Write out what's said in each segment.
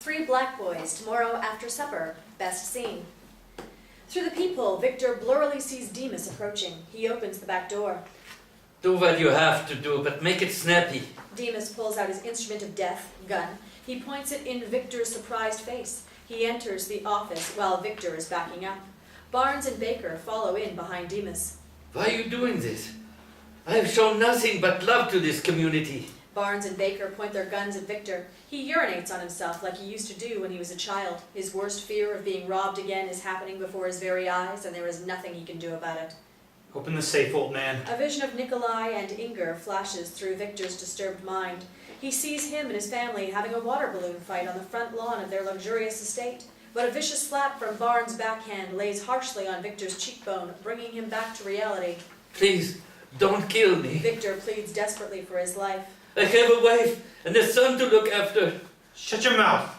Three black boys, tomorrow after supper, best scene. Through the peephole, Viktor blurrily sees Demus approaching. He opens the back door. Do what you have to do, but make it snappy. Demus pulls out his instrument of death, gun. He points it in Viktor's surprised face. He enters the office while Viktor is backing up. Barnes and Baker follow in behind Demus. Why are you doing this? I have shown nothing but love to this community. Barnes and Baker point their guns at Viktor. He urinates on himself like he used to do when he was a child. His worst fear of being robbed again is happening before his very eyes, and there is nothing he can do about it. Open the safe, old man. A vision of Nikolai and Inger flashes through Viktor's disturbed mind. He sees him and his family having a water balloon fight on the front lawn of their luxurious estate. But a vicious slap from Barnes' backhand lays harshly on Viktor's cheekbone, bringing him back to reality. Please, don't kill me. Victor pleads desperately for his life. I have a wife and a son to look after. Shut your mouth.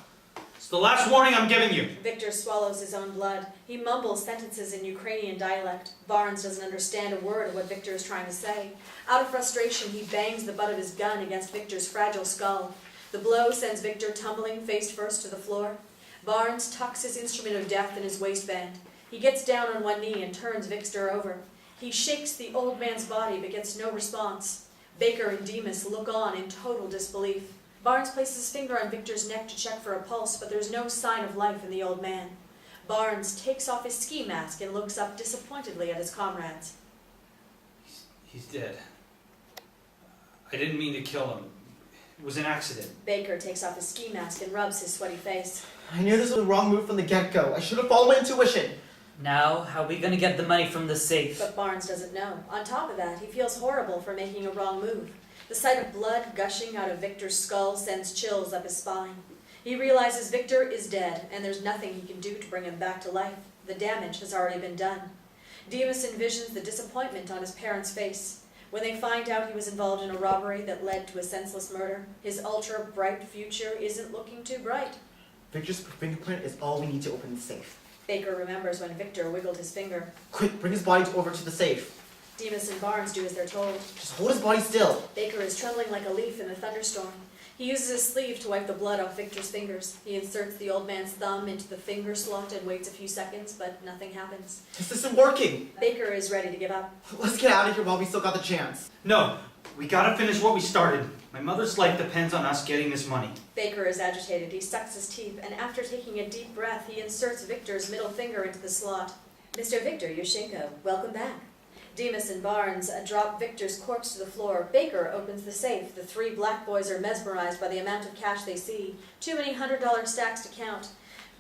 It's the last warning I'm giving you. Victor swallows his own blood. He mumbles sentences in Ukrainian dialect. Barnes doesn't understand a word of what Victor is trying to say. Out of frustration, he bangs the butt of his gun against Victor's fragile skull. The blow sends Victor tumbling face first to the floor. Barnes tucks his instrument of death in his waistband. He gets down on one knee and turns Viktor over. He shakes the old man's body but gets no response. Baker and Demus look on in total disbelief. Barnes places his finger on Viktor's neck to check for a pulse, but there's no sign of life in the old man. Barnes takes off his ski mask and looks up disappointedly at his comrades. He's dead. I didn't mean to kill him. It was an accident. Baker takes off his ski mask and rubs his sweaty face. I knew this was the wrong move from the get-go. I should have followed my intuition. Now, how are we gonna get the money from the safe? But Barnes doesn't know. On top of that, he feels horrible for making a wrong move. The sight of blood gushing out of Viktor's skull sends chills up his spine. He realizes Viktor is dead, and there's nothing he can do to bring him back to life. The damage has already been done. Demus envisions the disappointment on his parents' face. When they find out he was involved in a robbery that led to a senseless murder, his ultra-bright future isn't looking too bright. Victor's fingerprint is all we need to open the safe. Baker remembers when Viktor wiggled his finger. Quick, bring his body over to the safe. Demus and Barnes do as they're told. Just hold his body still. Baker is trembling like a leaf in a thunderstorm. He uses his sleeve to wipe the blood off Viktor's fingers. He inserts the old man's thumb into the finger slot and waits a few seconds, but nothing happens. This isn't working. Baker is ready to give up. Let's get out of here while we still got the chance. No, we gotta finish what we started. My mother's life depends on us getting this money. Baker is agitated. He sucks his teeth, and after taking a deep breath, he inserts Viktor's middle finger into the slot. Mr. Viktor Yushchenko, welcome back. Demus and Barnes drop Viktor's corpse to the floor. Baker opens the safe. The three black boys are mesmerized by the amount of cash they see. Too many $100 stacks to count.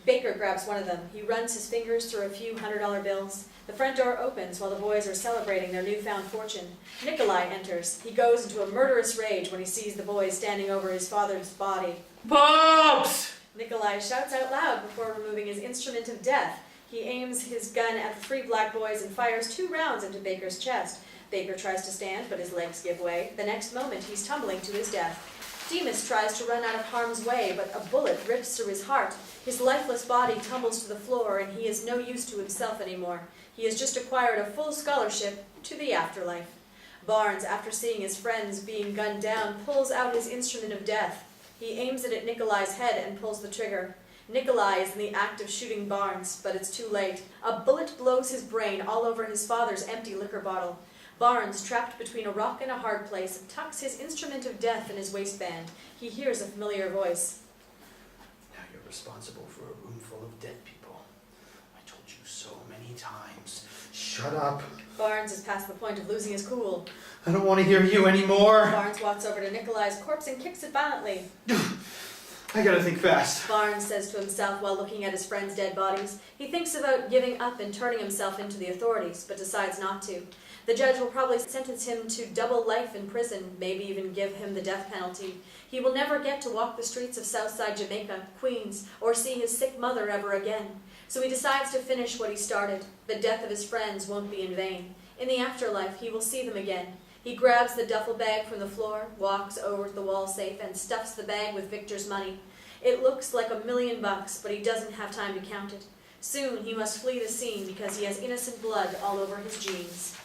Baker grabs one of them. He runs his fingers through a few $100 bills. The front door opens while the boys are celebrating their newfound fortune. Nikolai enters. He goes into a murderous rage when he sees the boys standing over his father's body. Pops! Nikolai shouts out loud before removing his instrument of death. He aims his gun at the three black boys and fires 2 rounds into Baker's chest. Baker tries to stand, but his legs give way. The next moment, he's tumbling to his death. Demus tries to run out of harm's way, but a bullet rips through his heart. His lifeless body tumbles to the floor, and he is no use to himself anymore. He has just acquired a full scholarship to the afterlife. Barnes, after seeing his friends being gunned down, pulls out his instrument of death. He aims it at Nikolai's head and pulls the trigger. Nikolai is in the act of shooting Barnes, but it's too late. A bullet blows his brain all over his father's empty liquor bottle. Barnes, trapped between a rock and a hard place, tucks his instrument of death in his waistband. He hears a familiar voice. Now you're responsible for a room full of dead people. I told you so many times. Shut up. Barnes is past the point of losing his cool. I don't want to hear you anymore. Barnes walks over to Nikolai's corpse and kicks it violently. I gotta think fast. Barnes says to himself while looking at his friends' dead bodies. He thinks about giving up and turning himself into the authorities, but decides not to. The judge will probably sentence him to double life in prison, maybe even give him the death penalty. He will never get to walk the streets of Southside Jamaica, Queens, or see his sick mother ever again. So he decides to finish what he started. The death of his friends won't be in vain. In the afterlife, he will see them again. He grabs the duffel bag from the floor, walks over to the wall safe, and stuffs the bag with Viktor's money. It looks like $1 million, but he doesn't have time to count it. Soon he must flee the scene because he has innocent blood all over his jeans.